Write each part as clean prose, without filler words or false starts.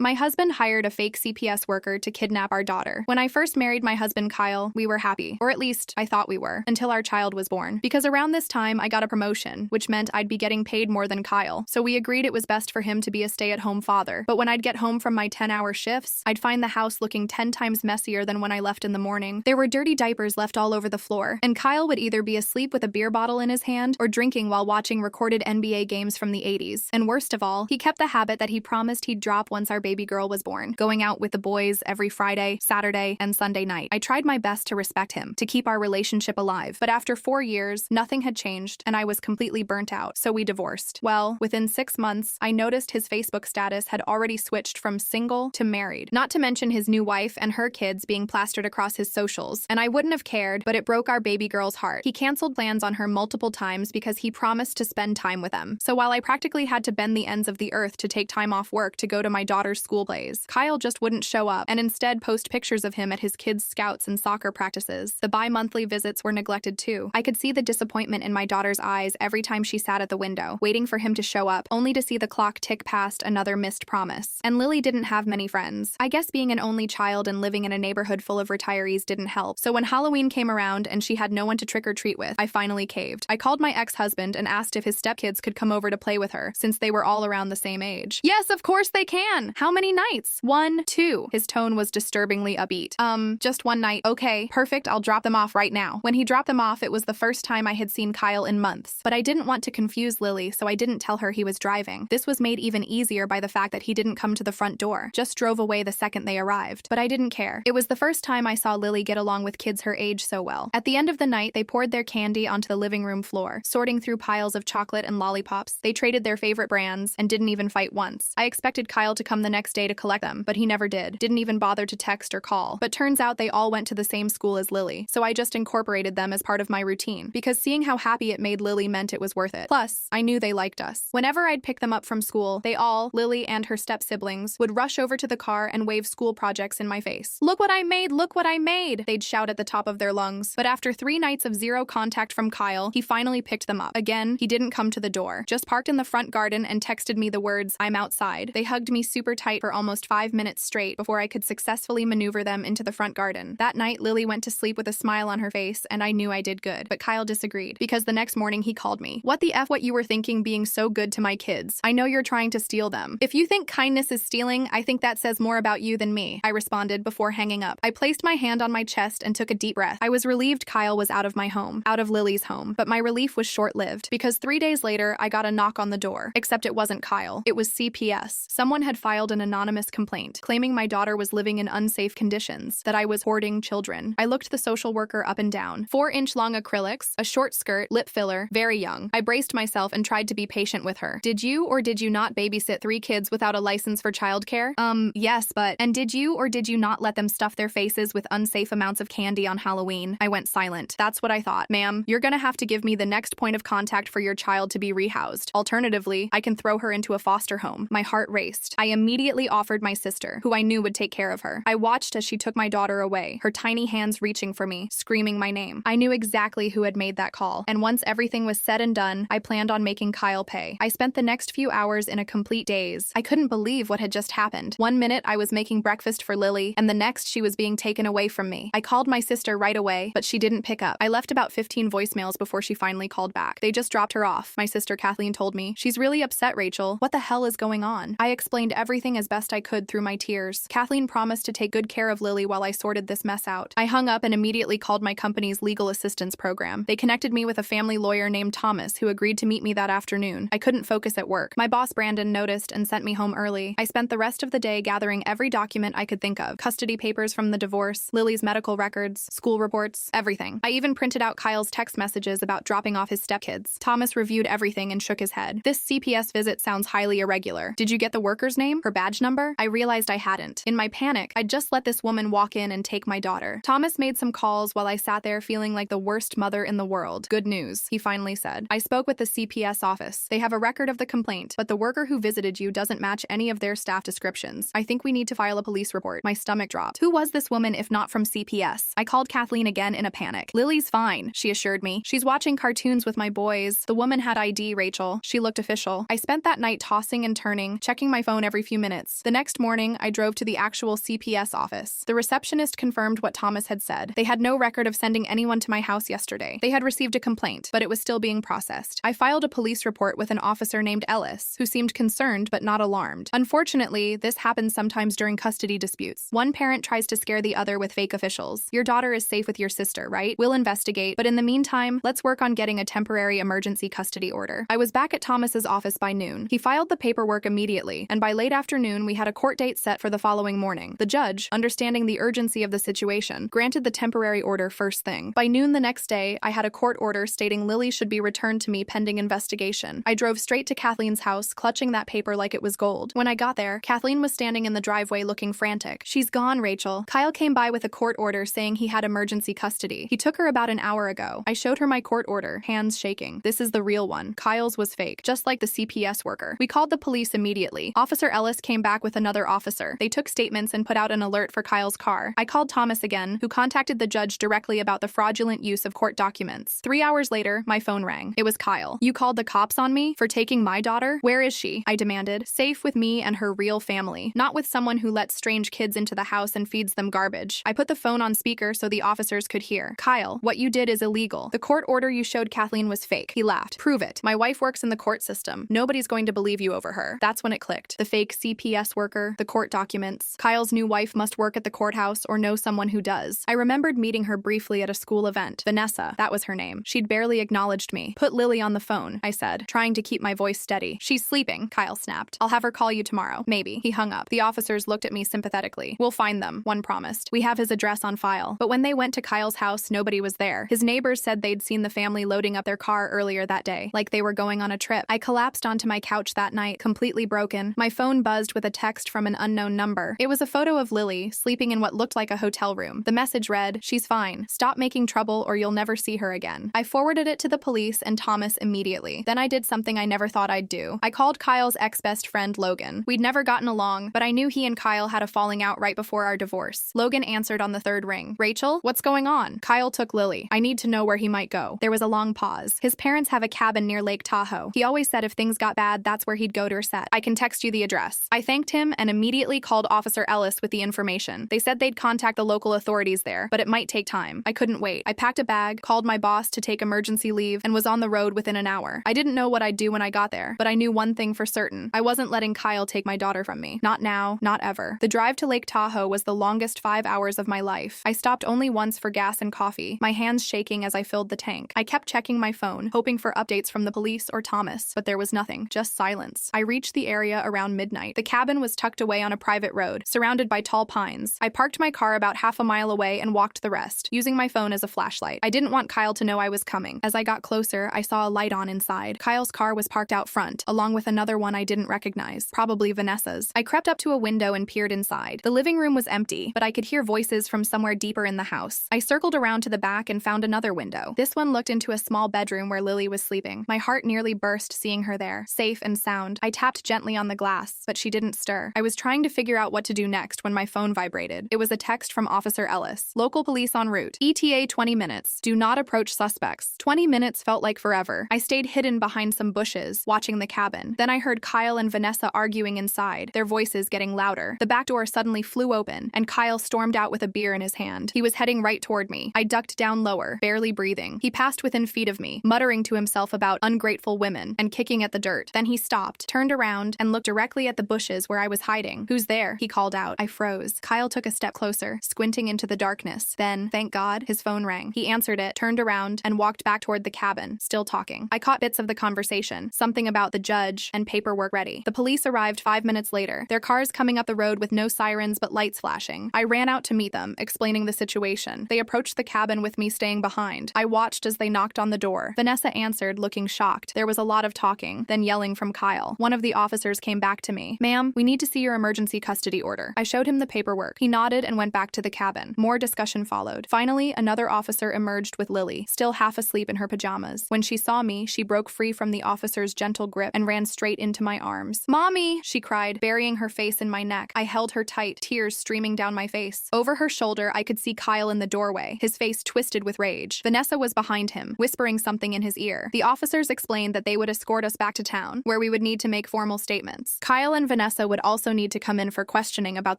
My husband hired a fake CPS worker to kidnap our daughter. When I first married my husband Kyle, we were happy, or at least I thought we were, until our child was born. Because around this time, I got a promotion, which meant I'd be getting paid more than Kyle, so we agreed it was best for him to be a stay-at-home father. But when I'd get home from my 10-hour shifts, I'd find the house looking 10 times messier than when I left in the morning. There were dirty diapers left all over the floor, and Kyle would either be asleep with a beer bottle in his hand or drinking while watching recorded NBA games from the 80s. And worst of all, he kept the habit that he promised he'd drop once our baby girl was born, going out with the boys every Friday, Saturday, and Sunday night. I tried my best to respect him, to keep our relationship alive, but after 4 years, nothing had changed, and I was completely burnt out, so we divorced. Well, within 6 months, I noticed his Facebook status had already switched from single to married, not to mention his new wife and her kids being plastered across his socials, and I wouldn't have cared, but it broke our baby girl's heart. He canceled plans on her multiple times because he promised to spend time with them. So while I practically had to bend the ends of the earth to take time off work to go to my daughter's school plays, Kyle just wouldn't show up and instead post pictures of him at his kids' scouts and soccer practices. The bi-monthly visits were neglected too. I could see the disappointment in my daughter's eyes every time she sat at the window, waiting for him to show up, only to see the clock tick past another missed promise. And Lily didn't have many friends. I guess being an only child and living in a neighborhood full of retirees didn't help. So when Halloween came around and she had no one to trick-or-treat with, I finally caved. I called my ex-husband and asked if his stepkids could come over to play with her, since they were all around the same age. Yes, of course they can! How many nights? 1, 2. His tone was disturbingly upbeat. Just one night. Okay, perfect, I'll drop them off right now. When he dropped them off, it was the first time I had seen Kyle in months. But I didn't want to confuse Lily, so I didn't tell her he was driving. This was made even easier by the fact that he didn't come to the front door, just drove away the second they arrived. But I didn't care. It was the first time I saw Lily get along with kids her age so well. At the end of the night, they poured their candy onto the living room floor, sorting through piles of chocolate and lollipops. They traded their favorite brands and didn't even fight once. I expected Kyle to come the next day to collect them, but he never did. Didn't even bother to text or call. But turns out they all went to the same school as Lily, so I just incorporated them as part of my routine, because seeing how happy it made Lily meant it was worth it. Plus, I knew they liked us. Whenever I'd pick them up from school, they all, Lily and her step-siblings, would rush over to the car and wave school projects in my face. "Look what I made! Look what I made!" They'd shout at the top of their lungs. But after 3 nights of zero contact from Kyle, he finally picked them up. Again, he didn't come to the door, just parked in the front garden and texted me the words, "I'm outside." They hugged me super tight for almost 5 minutes straight before I could successfully maneuver them into the front garden. That night, Lily went to sleep with a smile on her face, and I knew I did good. But Kyle disagreed, because the next morning he called me. "What the F what you were thinking being so good to my kids? I know you're trying to steal them. If you think kindness is stealing, I think that says more about you than me," I responded before hanging up. I placed my hand on my chest and took a deep breath. I was relieved Kyle was out of my home, out of Lily's home, but my relief was short-lived, because 3 days later, I got a knock on the door. Except it wasn't Kyle. It was CPS. Someone had filed an anonymous complaint, claiming my daughter was living in unsafe conditions, that I was hoarding children. I looked the social worker up and down. 4-inch-long acrylics, a short skirt, lip filler, very young. I braced myself and tried to be patient with her. "Did you or did you not babysit 3 kids without a license for childcare?" Yes, but... "And did you or did you not let them stuff their faces with unsafe amounts of candy on Halloween?" I went silent. "That's what I thought. Ma'am, you're gonna have to give me the next point of contact for your child to be rehoused. Alternatively, I can throw her into a foster home." My heart raced. I immediately offered my sister, who I knew would take care of her. I watched as she took my daughter away, her tiny hands reaching for me, screaming my name. I knew exactly who had made that call, and once everything was said and done, I planned on making Kyle pay. I spent the next few hours in a complete daze. I couldn't believe what had just happened. One minute I was making breakfast for Lily, and the next she was being taken away from me. I called my sister right away, but she didn't pick up. I left about 15 voicemails before she finally called back. "They just dropped her off," my sister Kathleen told me. "She's really upset, Rachel. What the hell is going on?" I explained everything as best I could through my tears. Kathleen promised to take good care of Lily while I sorted this mess out. I hung up and immediately called my company's legal assistance program. They connected me with a family lawyer named Thomas, who agreed to meet me that afternoon. I couldn't focus at work. My boss Brandon noticed and sent me home early. I spent the rest of the day gathering every document I could think of. Custody papers from the divorce, Lily's medical records, school reports, everything. I even printed out Kyle's text messages about dropping off his stepkids. Thomas reviewed everything and shook his head. "This CPS visit sounds highly irregular. Did you get the worker's name? Her badge number?" I realized I hadn't. In my panic, I'd just let this woman walk in and take my daughter. Thomas made some calls while I sat there feeling like the worst mother in the world. "Good news," he finally said. "I spoke with the CPS office. They have a record of the complaint, but the worker who visited you doesn't match any of their staff descriptions. I think we need to file a police report." My stomach dropped. Who was this woman if not from CPS? I called Kathleen again in a panic. "Lily's fine," she assured me. "She's watching cartoons with my boys. The woman had ID, Rachel. She looked official." I spent that night tossing and turning, checking my phone every few minutes. The next morning, I drove to the actual CPS office. The receptionist confirmed what Thomas had said. They had no record of sending anyone to my house yesterday. They had received a complaint, but it was still being processed. I filed a police report with an officer named Ellis, who seemed concerned but not alarmed. Unfortunately, this happens sometimes during custody disputes. One parent tries to scare the other with fake officials. Your daughter is safe with your sister, right? We'll investigate, but in the meantime, let's work on getting a temporary emergency custody order. I was back at Thomas's office by noon. He filed the paperwork immediately, and by late afternoon, we had a court date set for the following morning. The judge, understanding the urgency of the situation, granted the temporary order first thing. By noon the next day, I had a court order stating Lily should be returned to me pending investigation. I drove straight to Kathleen's house, clutching that paper like it was gold. When I got there, Kathleen was standing in the driveway looking frantic. "She's gone, Rachel." Kyle came by with a court order saying he had emergency custody. He took her about an hour ago. I showed her my court order, hands shaking. This is the real one. Kyle's was fake, just like the CPS worker. We called the police immediately. Officer Ellis came back with another officer. They took statements and put out an alert for Kyle's car. I called Thomas again, who contacted the judge directly about the fraudulent use of court documents. 3 hours later, my phone rang. It was Kyle. "You called the cops on me for taking my daughter? Where is she?" I demanded. "Safe with me and her real family, not with someone who lets strange kids into the house and feeds them garbage." I put the phone on speaker so the officers could hear. "Kyle, what you did is illegal. The court order you showed Kathleen was fake." He laughed. "Prove it. My wife works in the court system. Nobody's going to believe you over her." That's when it clicked. The fake CPS worker, the court documents. Kyle's new wife must work at the courthouse or know someone who does. I remembered meeting her briefly at a school event. Vanessa, that was her name. She'd barely acknowledged me. "Put Lily on the phone," I said, trying to keep my voice steady. "She's sleeping," Kyle snapped. "I'll have her call you tomorrow." "Maybe." He hung up. The officers looked at me sympathetically. "We'll find them," one promised. "We have his address on file." But when they went to Kyle's house, nobody was there. His neighbors said they'd seen the family loading up their car earlier that day, like they were going on a trip. I collapsed onto my couch that night, completely broken. My phone buzzed with a text from an unknown number. It was a photo of Lily, sleeping in what looked like a hotel room. The message read, "She's fine. Stop making trouble or you'll never see her again." I forwarded it to the police and Thomas immediately. Then I did something I never thought I'd do. I called Kyle's ex-best friend, Logan. We'd never gotten along, but I knew he and Kyle had a falling out right before our divorce. Logan answered on the third ring. "Rachel, what's going on?" "Kyle took Lily. I need to know where he might go." There was a long pause. "His parents have a cabin near Lake Tahoe. He always said if things got bad, that's where he'd go to reset. I can text you the address." I thanked him and immediately called Officer Ellis with the information. They said they'd contact the local authorities there, but it might take time. I couldn't wait. I packed a bag, called my boss to take emergency leave, and was on the road within an hour. I didn't know what I'd do when I got there, but I knew one thing for certain. I wasn't letting Kyle take my daughter from me. Not now, not ever. The drive to Lake Tahoe was the longest 5 hours of my life. I stopped only once for gas and coffee, my hands shaking as I filled the tank. I kept checking my phone, hoping for updates from the police or Thomas, but there was nothing, just silence. I reached the area around midnight. The cabin was tucked away on a private road, surrounded by tall pines. I parked my car about half a mile away and walked the rest, using my phone as a flashlight. I didn't want Kyle to know I was coming. As I got closer, I saw a light on inside. Kyle's car was parked out front, along with another one I didn't recognize, probably Vanessa's. I crept up to a window and peered inside. The living room was empty, but I could hear voices from somewhere deeper in the house. I circled around to the back and found another window. This one looked into a small bedroom where Lily was sleeping. My heart nearly burst seeing her there, safe and sound. I tapped gently on the glass, but she didn't stir. I was trying to figure out what to do next when my phone vibrated. It was a text from Officer Ellis. "Local police en route. ETA 20 minutes. Do not approach suspects." 20 minutes felt like forever. I stayed hidden behind some bushes, watching the cabin. Then I heard Kyle and Vanessa arguing inside, their voices getting louder. The back door suddenly flew open, and Kyle stormed out with a beer in his hand. He was heading right toward me. I ducked down lower, barely breathing. He passed within feet of me, muttering to himself about ungrateful women and kicking at the dirt. Then he stopped, turned around, and looked directly at the bushes where I was hiding. "Who's there?" he called out. I froze. Kyle took a step closer, squinting into the darkness. Then, thank God, his phone rang. He answered it, turned around, and walked back toward the cabin, still talking. I caught bits of the conversation, something about the judge and paperwork ready. The police arrived 5 minutes later, their cars coming up the road with no sirens but lights flashing. I ran out to meet them, explaining the situation. They approached the cabin with me staying behind. I watched as they knocked on the door. Vanessa answered, looking shocked. There was a lot of talking, then yelling from Kyle. One of the officers came back to me. "Ma'am, we need to see your emergency custody order." I showed him the paperwork. He nodded and went back to the cabin. More discussion followed. Finally, another officer emerged with Lily, still half asleep in her pajamas. When she saw me, she broke free from the officer's gentle grip and ran straight into my arms. "Mommy!" she cried, burying her face in my neck. I held her tight, tears streaming down my face. Over her shoulder, I could see Kyle in the doorway, his face twisted with rage. Vanessa was behind him, whispering something in his ear. The officers explained that they would escort us back to town, where we would need to make formal statements. Kyle and Vanessa would also need to come in for questioning about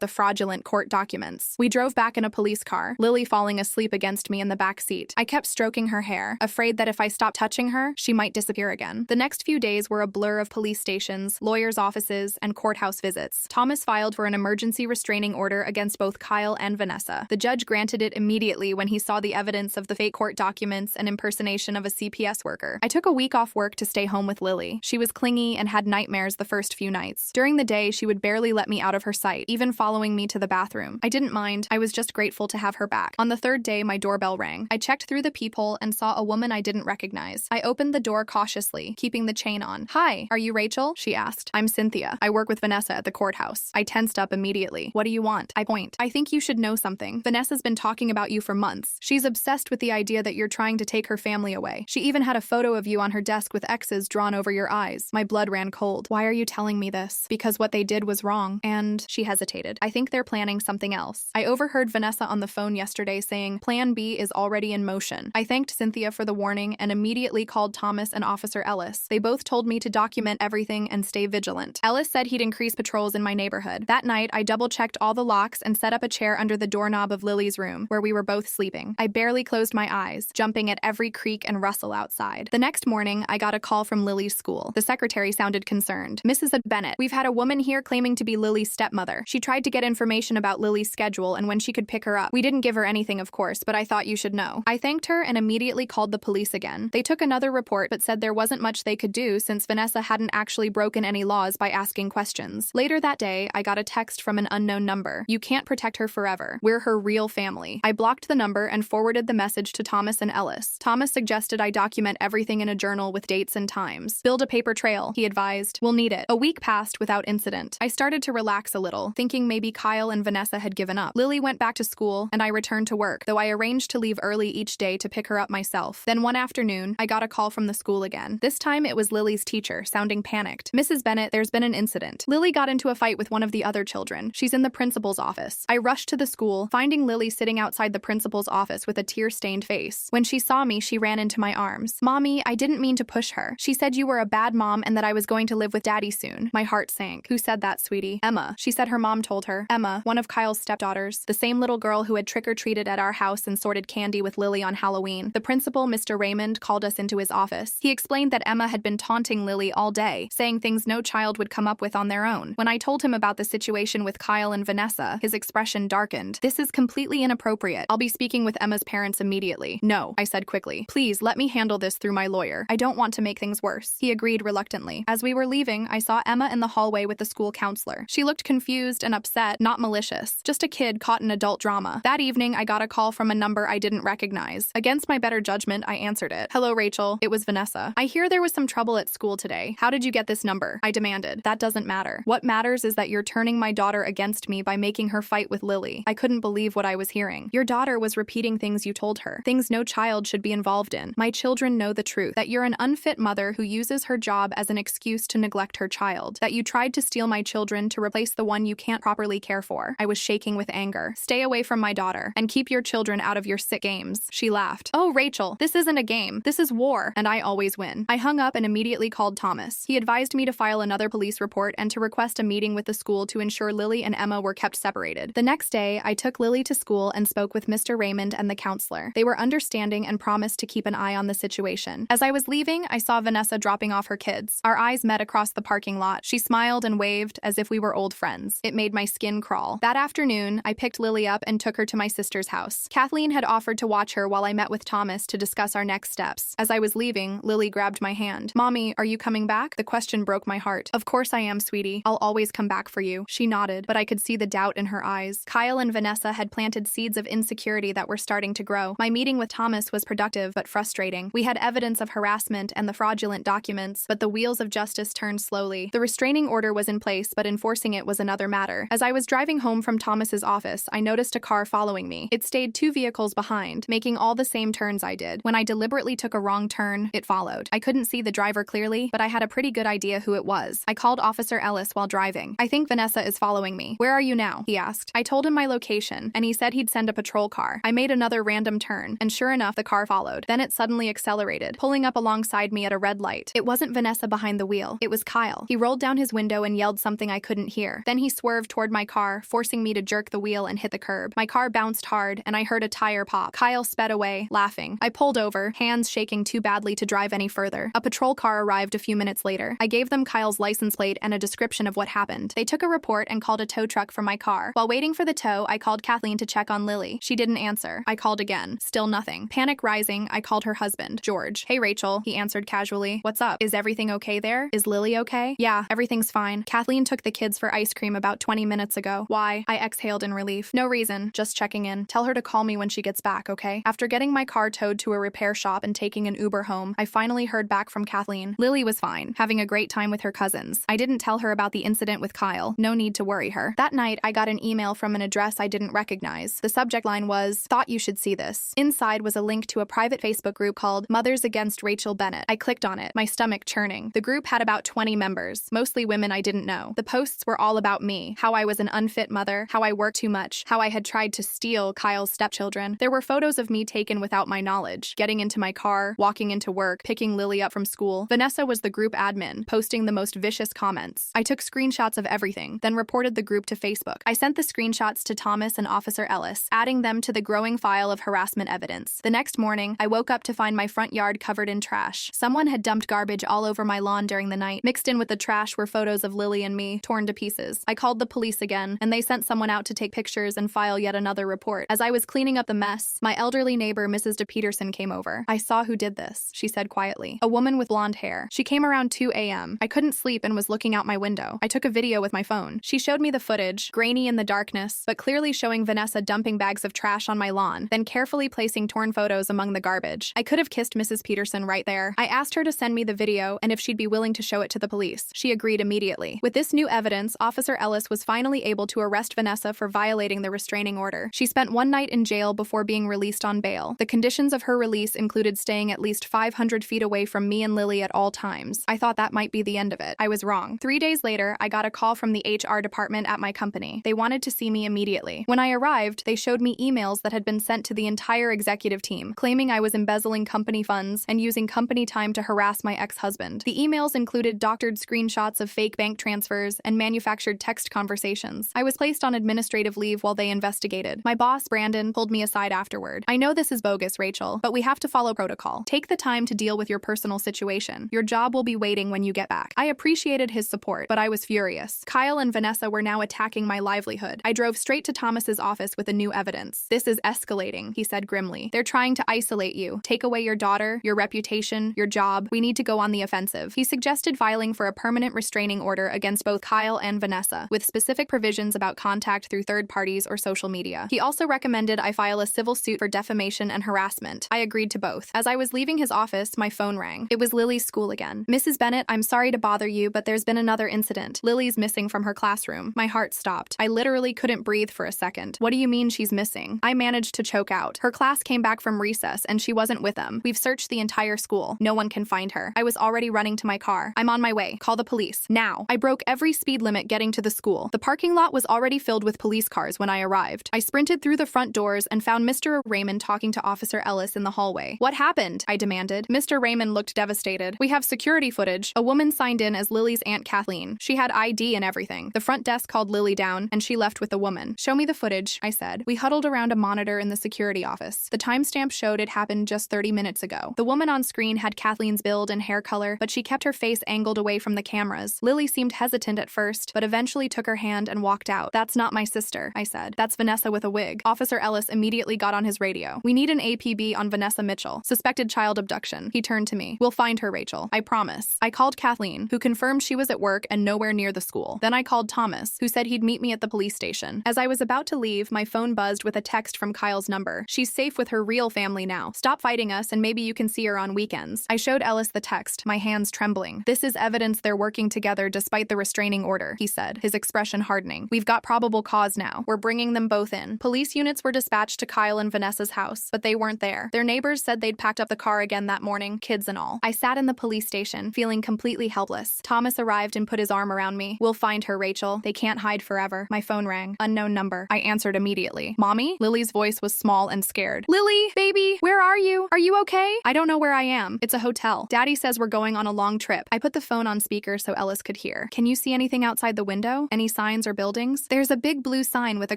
the fraudulent court documents. We drove back in a police car, Lily falling asleep against me in the back seat. I kept stroking her hair, afraid that if I stopped touching her, she might disappear again. The next few days were a blur of police stations, lawyers' offices, and courthouse visits. Thomas filed for an emergency restraining order against both Kyle and Vanessa. The judge granted it immediately when he saw the evidence of the fake court documents and impersonation of a CPS worker. I took a week off work to stay home with Lily. She was clingy and had nightmares the first few nights. During the day, she would barely let me out of her sight, even following me to the bathroom. I didn't mind. I was just grateful to have her back. On the third day, my doorbell rang. I checked through the peephole and saw a woman I didn't recognize. I opened the door cautiously, keeping the chain on. "Hi, are you Rachel?" she asked. "I'm Cynthia. I work with Vanessa at the courthouse." I tensed up immediately. "What do you want?" I point. "I think you should know something. Vanessa's been talking about you for months. She's obsessed with the idea that you're trying to take her family away. She even had a photo of you on her desk with X's drawn over your eyes." My blood ran cold. "Why are you telling me this?" "Because what they did was wrong." And she hesitated. "I think they're planning something else." I overheard Vanessa on the phone yesterday saying, "Plan B is already in motion." I thanked Cynthia for the warning and immediately called Thomas and Officer Ellis. They both told me to document everything and stay vigilant. Ellis said he'd increase patrols in my neighborhood. That night, I double-checked all the locks and set up a chair under the doorknob of Lily's room, where we were both sleeping. I barely closed my eyes, jumping at every creak and rustle outside. The next morning, I got a call from Lily's school. The secretary sounded concerned. "Mrs. Bennett, we've had a woman here claiming to be Lily's stepmother. She tried to get information about Lily's schedule and when she could pick her up. We didn't give her anything, of course, but I thought you should know." I thanked her and immediately called the police again. They took another report but said there wasn't much they could do since Vanessa hadn't actually broken any laws by asking questions. Later that day, I got a text from an unknown number. "You can't protect her forever. We're her real family." I blocked the number and forwarded the message to Thomas and Ellis. Thomas suggested I document everything in a journal with dates and times. "Build a paper trail," he advised. "We'll need it." A week passed without incident. I started to relax a little, thinking maybe Kyle and Vanessa had given up. Lily went back to school, and I returned to work, though I arranged to leave early each day to pick her up myself. Then one afternoon, I got a call from the school again. This time it was Lily's teacher, sounding panicked. "Mrs. Bennett, there's been an incident. Lily got into a fight with one of the other children. She's in the principal's office." I rushed to the school, finding Lily sitting outside the principal's office with a tear-stained face. When she saw me, she ran into my arms. "Mommy, I didn't mean to push her. She said you were a bad mom and that I was going to live with Daddy soon." My heart sank. "Who said that, sweetie?" "Emma." She said her mom told her. Emma, one of Kyle's stepdaughters, the same little girl who had trick-or-treated at our house and sorted candy with Lily on Halloween. The principal, Mr. Raymond, called us into his office. He explained that Emma had been taunting Lily all day, saying things no child would come up with on their own. When I told him about the situation with Kyle and Vanessa, his expression darkened. "This is completely inappropriate. I'll be speaking with Emma's parents immediately." "No," I said quickly. "Please, let me handle this through my lawyer. I don't want to make things worse." He agreed reluctantly. As we were leaving, I saw Emma in the hallway with the school counselor. She looked confused and upset, not malicious. Just a kid caught in adult drama. That evening, I got a call from a number I didn't recognize. Against my better judgment, I answered it. "Hello, Rachel." It was Vanessa. "I hear there was some trouble at school today. How did you get this number?" I demanded. "That doesn't matter. What matters is that you're turning my daughter against me by making her fight with Lily." I couldn't believe what I was hearing. "Your daughter was repeating things you told her, things no child should be involved in. My children know the truth, that you're an unfit mother who uses her job as an excuse to neglect her child, that you tried to steal my children to replace the one you can't properly care for." I was shaking with anger. "Stay away from my daughter, and keep your children out of your sick games." She laughed. "Oh, Rachel, this isn't a game. This is war, and I always win." I hung up and immediately called Thomas. He advised me to file another police report and to request a meeting with the school to ensure Lily and Emma were kept separated. The next day, I took Lily to school and spoke with Mr. Raymond and the counselor. They were understanding and promised to keep an eye on the situation. As I was leaving, I saw Vanessa dropping off her kids. Our eyes met across the parking lot. She smiled and waved as if we were old friends. It made my skin crawl. That afternoon, I picked Lily up and took her to my sister's house. Kathleen had offered to watch her while I met with Thomas to discuss our next steps. As I was leaving, Lily grabbed my hand. "Mommy, are you coming back?" The question broke my heart. "Of course I am, sweetie. I'll always come back for you." She nodded, but I could see the doubt in her eyes. Kyle and Vanessa had planted seeds of insecurity that were starting to grow. My meeting with Thomas was productive but frustrating. We had evidence of harassment and the fraudulent documents, but the wheels of justice turned slowly. The restraining order was in place, but enforcing it was another matter. As I was driving home from Thomas's office, I noticed a car following me. It stayed 2 vehicles behind, making all the same turns I did. When I deliberately took a wrong turn, it followed. I couldn't see the driver clearly, but I had a pretty good idea who it was. I called Officer Ellis while driving. "I think Vanessa is following me. Where are you now?" he asked. I told him my location, and he said he'd send a patrol car. I made another random turn, and sure enough, the car followed. Then it suddenly accelerated, pulling up alongside me at a red light. It wasn't Vanessa behind the wheel. It was Kyle. He rolled down his window and yelled something I couldn't hear. Then he swerved toward my car, forcing me to jerk the wheel and hit the curb. My car bounced hard, and I heard a tire pop. Kyle sped away, laughing. I pulled over, hands shaking too badly to drive any further. A patrol car arrived a few minutes later. I gave them Kyle's license plate and a description of what happened. They took a report and called a tow truck for my car. While waiting for the tow, I called Kathleen to check on Lily. She didn't answer. I called again. Still nothing. Panic rising, I called her husband, George. "Hey, Rachel," he answered casually. "What's up? Is everything okay there? Is Lily okay?" "Yeah, everything's fine. Kathleen took the kids for ice cream about 20 minutes ago." "Why?" I exhaled in relief. "No reason. Just checking in. Tell her to call me when she gets back, okay?" After getting my car towed to a repair shop and taking an Uber home, I finally heard back from Kathleen. Lily was fine, having a great time with her cousins. I didn't tell her about the incident with Kyle. No need to worry her. That night, I got an email from an address I didn't recognize. The subject line was, "Thought you should see this." Inside was a link to a private Facebook group called Mothers Against Rachel Bennett. I clicked on it, my stomach churning. The group had about 20 members, mostly women I didn't know. The posts were all about me, how I was an unfit mother, how I worked too much, how I had tried to steal Kyle's stepchildren. There were photos of me taken without my knowledge, getting into my car, walking into work, picking Lily up from school. Vanessa was the group admin, posting the most vicious comments. I took screenshots of everything, then reported the group to Facebook. I sent the screenshots to Thomas and Officer Ellis, adding them to the growing file of harassment evidence. The next morning, I woke up to find my front yard covered in trash. Someone had dumped garbage all over my lawn during the night. Mixed in with the trash were photos of Lily and me, torn to pieces. I called the police again, and they sent someone out to take pictures and file yet another report. As I was cleaning up the mess, my elderly neighbor, Mrs. De Peterson, came over. "I saw who did this," she said quietly. "A woman with blonde hair. She came around 2 a.m. I couldn't sleep and was looking out my window. I took a video with my phone. She showed me the footage, grainy in the darkness, but clearly showing Vanessa dumping bags of trash on my lawn, then carefully placing torn photos among the garbage. I could have kissed Mrs. Peterson right there. I asked her to send me the video and if she'd be willing to show it to the police. She agreed immediately. With this new evidence, Officer Ellis was finally able to arrest Vanessa for violating the restraining order. She spent one night in jail before being released on bail. The conditions of her release included staying at least 500 feet away from me and Lily at all times. I thought that might be the end of it. I was wrong. 3 days later, I got a call from the HR department at my company. They wanted to see me immediately. When I arrived, they showed me emails that had been sent to the entire executive team, claiming I was embezzling company funds and using company time to harass my ex-husband. The emails included doctored screenshots of fake bank transfers and manufactured text conversations. I was placed on administrative leave while they investigated. My boss, Brandon, pulled me aside afterward. "I know this is bogus, Rachel, but we have to follow protocol. Take the time to deal with your personal situation. Your job will be waiting when you get back." I appreciated his support, but I was furious. Kyle and Vanessa were now attacking my livelihood. I drove straight to Thomas's office with the new evidence. "This is escalating," he said grimly. "They're trying to isolate you, take away your daughter, your reputation, your job. We need to go on the offensive." He suggested filing for a permanent restraining order against both Kyle and Vanessa, with specific provisions about contact through third parties or social media. He also recommended I file a civil suit for defamation and harassment. I agreed to both. As I was leaving his office, my phone rang. It was Lily's school again. "Mrs. Bennett, I'm sorry to bother you, but there's been another incident. Lily's missing from her classroom." My heart stopped. I literally couldn't breathe for a second. "What do you mean she's missing?" I managed to choke out. "Her class came back from recess and she wasn't with them. We've searched the entire school. No one can find her." I was already running to my car. "I'm on my way. Call the police. Now." I broke every speed limit getting to the school. The parking lot was already filled with police cars when I arrived. I sprinted through the front doors and found Mr. Raymond talking to Officer Ellis in the hallway. "What happened?" I demanded. Mr. Raymond looked devastated. "We have security footage. A woman signed in as Lily's Aunt Kathleen. She had ID and everything. The front desk called Lily down, and she left with the woman." "Show me the footage," I said. We huddled around a monitor in the security office. The timestamp showed it happened just 30 minutes ago. The woman on screen had Kathleen's build and hair color, but she kept her face angled away from the cameras. Lily seemed hesitant at first, but eventually took her hand and walked out. "That's not my sister," I said. "That's Vanessa with a wig." Officer Ellis immediately got on his radio. "We need an APB on Vanessa Mitchell. Suspected child abduction." He turned to me. "We'll find her, Rachel. I promise." I called Kathleen, who confirmed she was at work and nowhere near the school. Then I called Thomas, who said he'd meet me at the police station. As I was about to leave, my phone buzzed with a text from Kyle's number. "She's safe with her real family now. Stop fighting us and maybe you can see her on weekends." I showed Ellis the text, my hands trembling. "This is evidence they're working together despite the restraining order," he said, his expression hardening. "We've got probable cause now. We're bringing them both in." Police units were dispatched to Kyle and Vanessa's house, but they weren't there. Their neighbors said they'd packed up the car again that morning, kids and all. I sat in the police station, feeling completely helpless. Thomas arrived and put his arm around me. "We'll find her, Rachel. They can't hide forever." My phone rang. Unknown number. I answered immediately. "Mommy?" Lily's voice was small and scared. "Lily, baby, where are you? Are you okay?" "I don't know where I am. It's a hotel. Daddy says we're going on a long trip." I put the phone on speaker so Ellis could hear. here. Can you see anything outside the window? Any signs or buildings? There's a big blue sign with a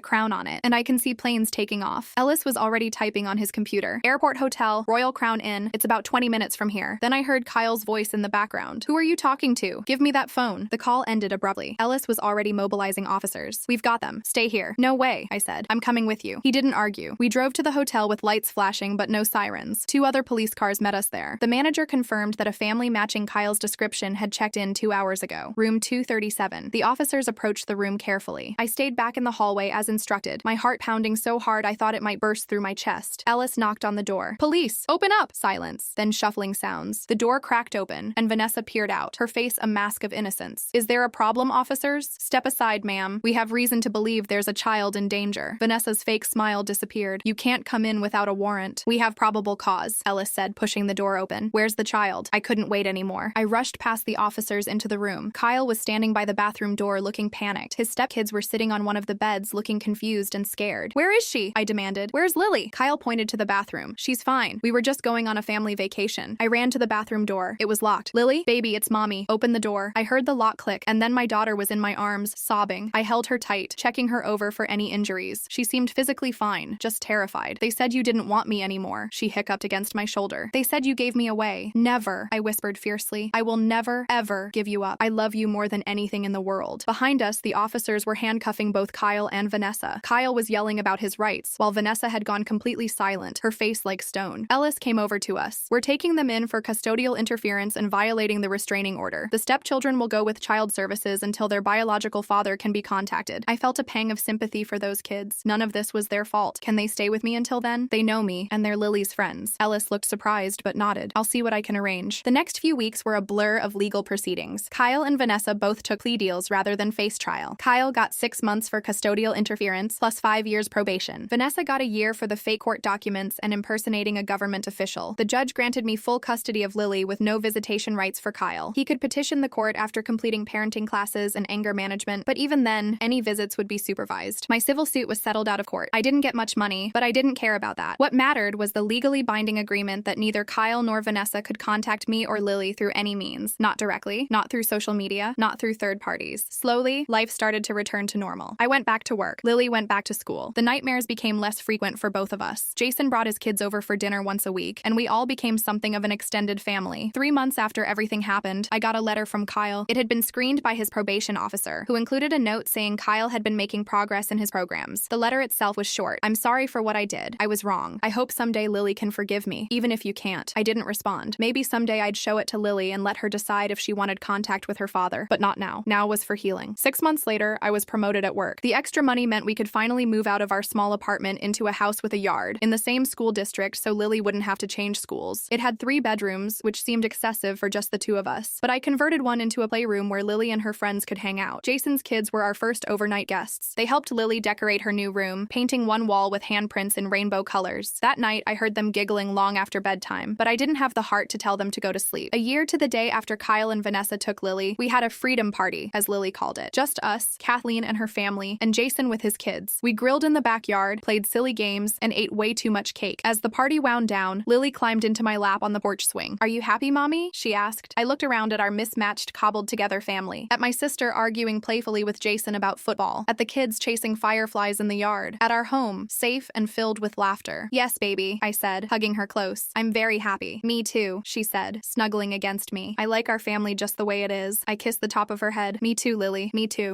crown on it, and I can see planes taking off. Ellis was already typing on his computer. Airport Hotel, Royal Crown Inn. It's about 20 minutes from here. Then I heard Kyle's voice in the background. Who are you talking to? Give me that phone. The call ended abruptly. Ellis was already mobilizing officers. We've got them. Stay here. No way, I said. I'm coming with you. He didn't argue. We drove to the hotel with lights flashing but no sirens. 2 other police cars met us there. The manager confirmed that a family matching Kyle's description had checked in 2 hours ago. Room 237. The officers approached the room carefully. I stayed back in the hallway as instructed, my heart pounding so hard I thought it might burst through my chest. Ellis knocked on the door. Police! Open up! Silence. Then shuffling sounds. The door cracked open, and Vanessa peered out, her face a mask of innocence. Is there a problem, officers? Step aside, ma'am. We have reason to believe there's a child in danger. Vanessa's fake smile disappeared. You can't come in without a warrant. We have probable cause, Ellis said, pushing the door open. Where's the child? I couldn't wait anymore. I rushed past the officers into the room. Kyle was standing by the bathroom door looking panicked. His stepkids were sitting on one of the beds looking confused and scared. Where is she? I demanded. Where's Lily? Kyle pointed to the bathroom. She's fine. We were just going on a family vacation. I ran to the bathroom door. It was locked. Lily? Baby, it's mommy. Open the door. I heard the lock click, and then my daughter was in my arms, sobbing. I held her tight, checking her over for any injuries. She seemed physically fine, just terrified. They said you didn't want me anymore. She hiccuped against my shoulder. They said you gave me away. Never, I whispered fiercely. I will never, ever give you up. I love you more than anything in the world. Behind us, the officers were handcuffing both Kyle and Vanessa. Kyle was yelling about his rights, while Vanessa had gone completely silent, her face like stone. Ellis came over to us. We're taking them in for custodial interference and violating the restraining order. The stepchildren will go with child services until their biological father can be contacted. I felt a pang of sympathy for those kids. None of this was their fault. Can they stay with me until then? They know me, and they're Lily's friends. Ellis looked surprised, but nodded. I'll see what I can arrange. The next few weeks were a blur of legal proceedings. Kyle and Vanessa both took plea deals rather than face trial. Kyle got 6 months for custodial interference, plus 5 years probation. Vanessa got a year for the fake court documents and impersonating a government official. The judge granted me full custody of Lily with no visitation rights for Kyle. He could petition the court after completing parenting classes and anger management, but even then, any visits would be supervised. My civil suit was settled out of court. I didn't get much money, but I didn't care about that. What mattered was the legally binding agreement that neither Kyle nor Vanessa could contact me or Lily through any means. Not directly, not through social media, not through third parties. Slowly, life started to return to normal. I went back to work. Lily went back to school. The nightmares became less frequent for both of us. Jason brought his kids over for dinner once a week, and we all became something of an extended family. 3 months after everything happened, I got a letter from Kyle. It had been screened by his probation officer, who included a note saying Kyle had been making progress in his programs. The letter itself was short. I'm sorry for what I did. I was wrong. I hope someday Lily can forgive me, even if you can't. I didn't respond. Maybe someday I'd show it to Lily and let her decide if she wanted contact with her father, but not now. Now was for healing. 6 months later, I was promoted at work. The extra money meant we could finally move out of our small apartment into a house with a yard, in the same school district so Lily wouldn't have to change schools. It had 3 bedrooms, which seemed excessive for just the 2 of us, but I converted one into a playroom where Lily and her friends could hang out. Jason's kids were our first overnight guests. They helped Lily decorate her new room, painting one wall with handprints in rainbow colors. That night, I heard them giggling long after bedtime, but I didn't have the heart to tell them to go to sleep. A year to the day after Kyle and Vanessa took Lily, we had a freedom party, as Lily called it. Just us, Kathleen and her family, and Jason with his kids. We grilled in the backyard, played silly games, and ate way too much cake. As the party wound down, Lily climbed into my lap on the porch swing. Are you happy, Mommy? She asked. I looked around at our mismatched, cobbled-together family. At my sister arguing playfully with Jason about football. At the kids chasing fireflies in the yard. At our home, safe and filled with laughter. Yes, baby, I said, hugging her close. I'm very happy. Me too, she said, snuggling against me. I like our family just the way it is. I kissed the top of her head. Me too, Lily. Me too.